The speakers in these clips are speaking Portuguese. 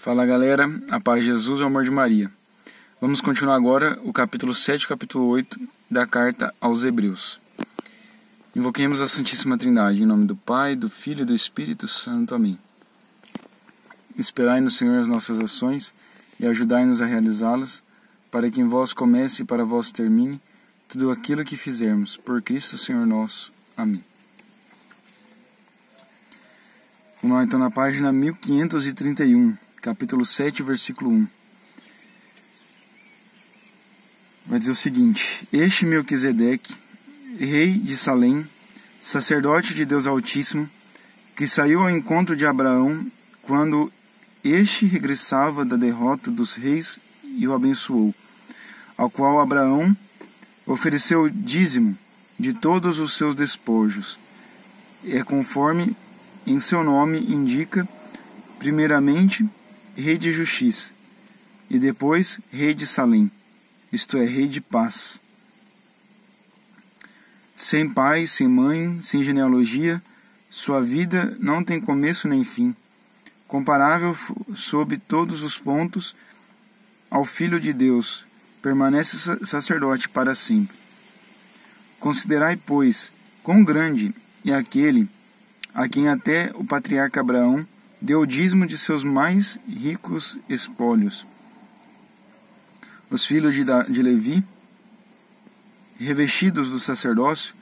Fala galera, a paz de Jesus e o amor de Maria. Vamos continuar agora o capítulo 7 e o capítulo 8 da carta aos Hebreus. Invoquemos a Santíssima Trindade, em nome do Pai, do Filho e do Espírito Santo. Amém. Esperai no Senhor as nossas ações e ajudai-nos a realizá-las, para que em vós comece e para vós termine tudo aquilo que fizermos, por Cristo Senhor nosso. Amém. Vamos lá então na página 1531. Capítulo 7, versículo 1. Vai dizer o seguinte: Este Melquisedeque, rei de Salém, sacerdote de Deus Altíssimo, que saiu ao encontro de Abraão quando este regressava da derrota dos reis e o abençoou, ao qual Abraão ofereceu o dízimo de todos os seus despojos. É conforme em seu nome indica, primeiramente, Rei de Justiça, e depois Rei de Salém, isto é, Rei de Paz. Sem pai, sem mãe, sem genealogia, sua vida não tem começo nem fim, comparável sob todos os pontos ao Filho de Deus, permanece sacerdote para sempre. Considerai, pois, quão grande é aquele a quem até o patriarca Abraão deu o dízimo de seus mais ricos espólios. Os filhos de Levi, revestidos do sacerdócio,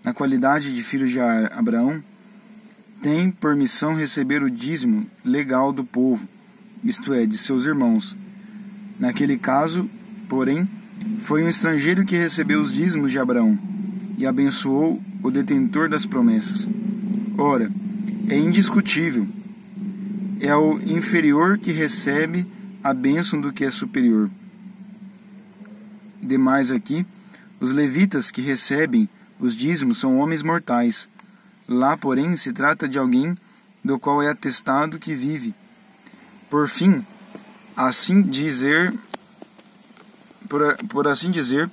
na qualidade de filhos de Abraão, têm por missão receber o dízimo legal do povo, isto é, de seus irmãos. Naquele caso, porém, foi um estrangeiro que recebeu os dízimos de Abraão e abençoou o detentor das promessas. Ora, é indiscutível, é o inferior que recebe a bênção do que é superior. Demais aqui, os levitas que recebem os dízimos são homens mortais. Lá, porém, se trata de alguém do qual é atestado que vive. Por fim, por assim dizer,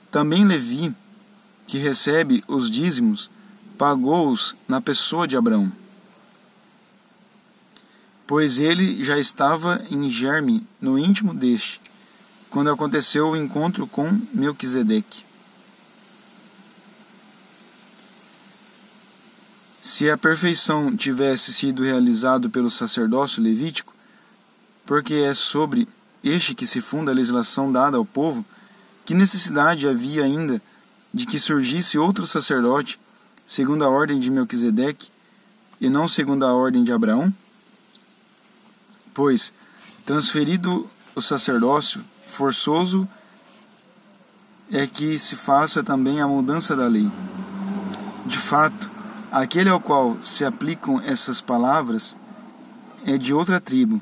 também Levi, que recebe os dízimos, pagou-os na pessoa de Abraão, pois ele já estava em germe no íntimo deste, quando aconteceu o encontro com Melquisedeque. Se a perfeição tivesse sido realizada pelo sacerdócio levítico, porque é sobre este que se funda a legislação dada ao povo, que necessidade havia ainda de que surgisse outro sacerdote, segundo a ordem de Melquisedeque, e não segundo a ordem de Abraão? Pois, transferido o sacerdócio, forçoso é que se faça também a mudança da lei. De fato, aquele ao qual se aplicam essas palavras é de outra tribo,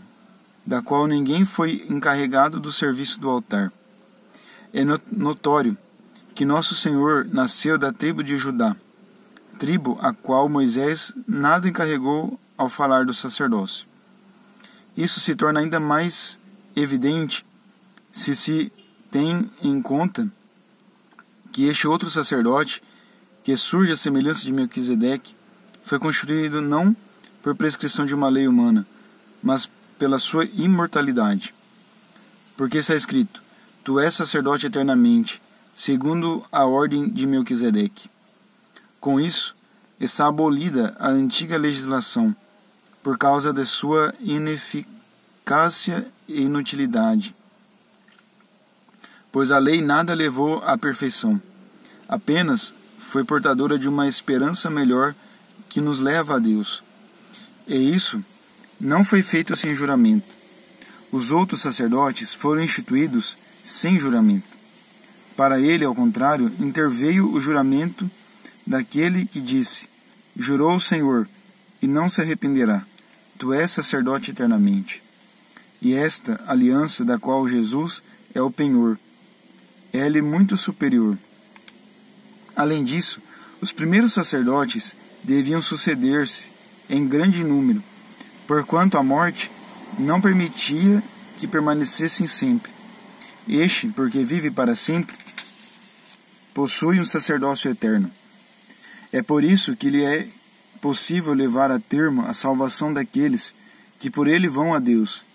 da qual ninguém foi encarregado do serviço do altar. É notório que nosso Senhor nasceu da tribo de Judá, tribo a qual Moisés nada encarregou ao falar do sacerdócio. Isso se torna ainda mais evidente se tem em conta que este outro sacerdote, que surge à semelhança de Melquisedeque, foi constituído não por prescrição de uma lei humana, mas pela sua imortalidade. Porque está escrito: Tu és sacerdote eternamente, segundo a ordem de Melquisedeque. Com isso, está abolida a antiga legislação, por causa de sua ineficácia e inutilidade. Pois a lei nada levou à perfeição, apenas foi portadora de uma esperança melhor que nos leva a Deus. E isso não foi feito sem juramento. Os outros sacerdotes foram instituídos sem juramento. Para ele, ao contrário, interveio o juramento daquele que disse: Jurou o Senhor, e não se arrependerá. Tu és sacerdote eternamente. E esta aliança da qual Jesus é o penhor, é-lhe muito superior. Além disso, os primeiros sacerdotes deviam suceder-se em grande número, porquanto a morte não permitia que permanecessem sempre. Este, porque vive para sempre, possui um sacerdócio eterno. É por isso que lhe é possível levar a termo a salvação daqueles que por ele vão a Deus,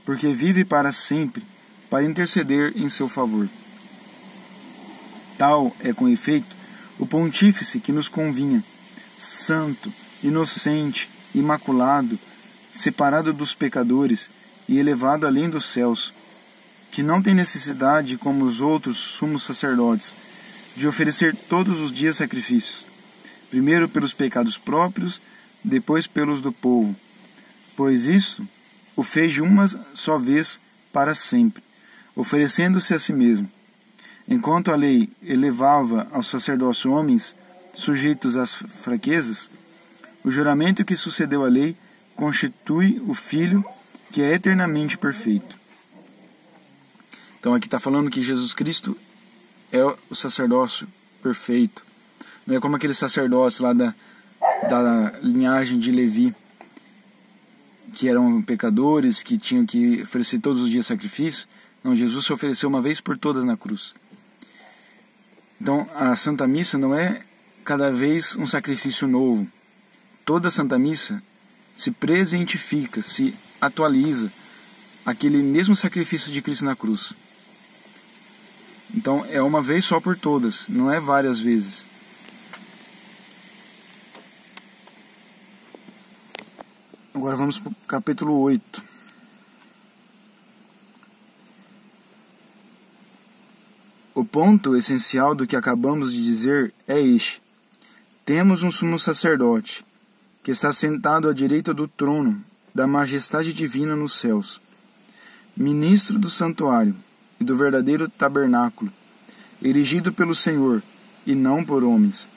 porque vive para sempre para interceder em seu favor. Tal é, com efeito, o pontífice que nos convinha, santo, inocente, imaculado, separado dos pecadores e elevado além dos céus, que não tem necessidade, como os outros sumos sacerdotes, de oferecer todos os dias sacrifícios, primeiro pelos pecados próprios, depois pelos do povo, pois isto o fez de uma só vez para sempre, oferecendo-se a si mesmo. Enquanto a lei elevava ao sacerdócio homens sujeitos às fraquezas, o juramento que sucedeu à lei constitui o Filho que é eternamente perfeito. Então aqui está falando que Jesus Cristo é o sacerdócio perfeito. Não é como aqueles sacerdotes lá da linhagem de Levi, que eram pecadores, que tinham que oferecer todos os dias sacrifício. Não, Jesus se ofereceu uma vez por todas na cruz. Então a Santa Missa não é cada vez um sacrifício novo. Toda a Santa Missa se presentifica, se atualiza aquele mesmo sacrifício de Cristo na cruz. Então é uma vez só por todas, não é várias vezes. Agora vamos para o capítulo 8. O ponto essencial do que acabamos de dizer é este. Temos um sumo sacerdote, que está sentado à direita do trono da majestade divina nos céus, ministro do santuário e do verdadeiro tabernáculo, erigido pelo Senhor e não por homens.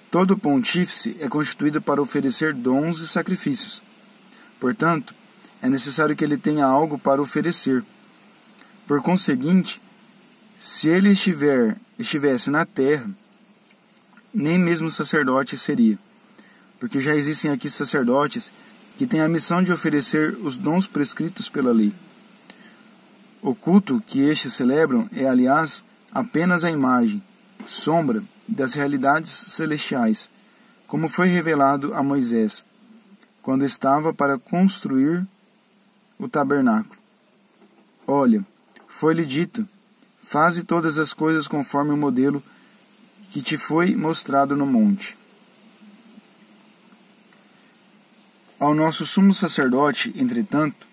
Todo pontífice é constituído para oferecer dons e sacrifícios. Portanto, é necessário que ele tenha algo para oferecer. Por conseguinte, se ele estivesse na terra, nem mesmo sacerdote seria, porque já existem aqui sacerdotes que têm a missão de oferecer os dons prescritos pela lei. O culto que estes celebram é, aliás, apenas a imagem, sombra das realidades celestiais, como foi revelado a Moisés, quando estava para construir o tabernáculo. Olha, foi-lhe dito, faze todas as coisas conforme o modelo que te foi mostrado no monte. Ao nosso sumo sacerdote, entretanto,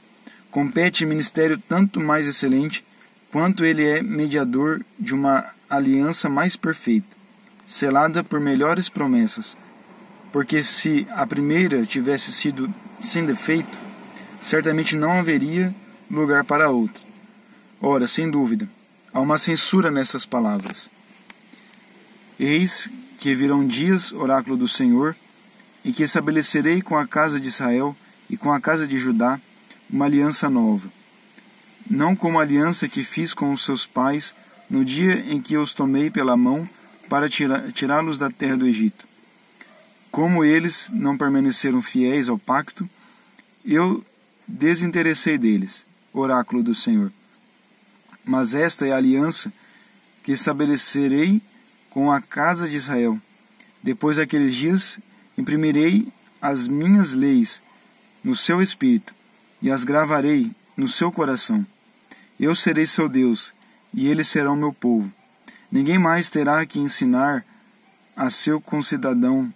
compete ministério tanto mais excelente, quanto ele é mediador de uma aliança mais perfeita, selada por melhores promessas, porque se a primeira tivesse sido sem defeito, certamente não haveria lugar para a outra. Ora, sem dúvida, há uma censura nessas palavras. Eis que virão dias, oráculo do Senhor, em que estabelecerei com a casa de Israel e com a casa de Judá uma aliança nova, não como a aliança que fiz com os seus pais no dia em que os tomei pela mão para tirá-los da terra do Egito. Como eles não permaneceram fiéis ao pacto, eu desinteressei deles, oráculo do Senhor. Mas esta é a aliança que estabelecerei com a casa de Israel. Depois daqueles dias, imprimirei as minhas leis no seu espírito e as gravarei no seu coração. Eu serei seu Deus, e eles serão meu povo. Ninguém mais terá que ensinar a seu concidadão,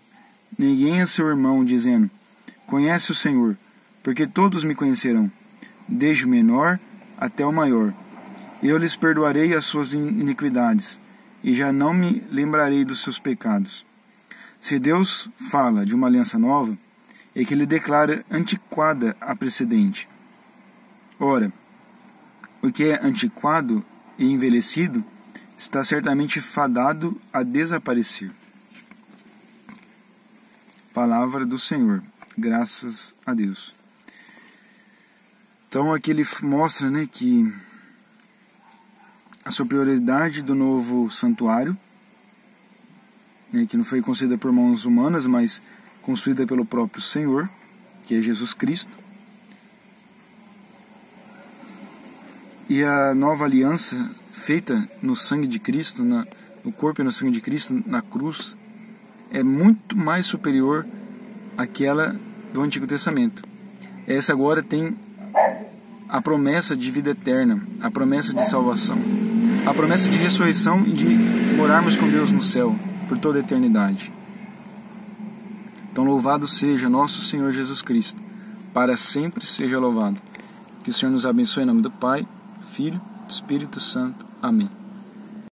ninguém a seu irmão, dizendo, conhece o Senhor, porque todos me conhecerão, desde o menor até o maior. Eu lhes perdoarei as suas iniquidades, e já não me lembrarei dos seus pecados. Se Deus fala de uma aliança nova, é que ele declara antiquada a precedente. Ora, o que é antiquado e envelhecido está certamente fadado a desaparecer. Palavra do Senhor. Graças a Deus. Então aqui ele mostra, que a superioridade do novo santuário, que não foi construída por mãos humanas, mas construída pelo próprio Senhor, que é Jesus Cristo. E a nova aliança feita no sangue de Cristo, no corpo e no sangue de Cristo, na cruz, é muito mais superior àquela do Antigo Testamento. Essa agora tem a promessa de vida eterna, a promessa de salvação, a promessa de ressurreição e de morarmos com Deus no céu por toda a eternidade. Então louvado seja nosso Senhor Jesus Cristo, para sempre seja louvado. Que o Senhor nos abençoe em nome do Pai, Filho, Espírito Santo. Amém.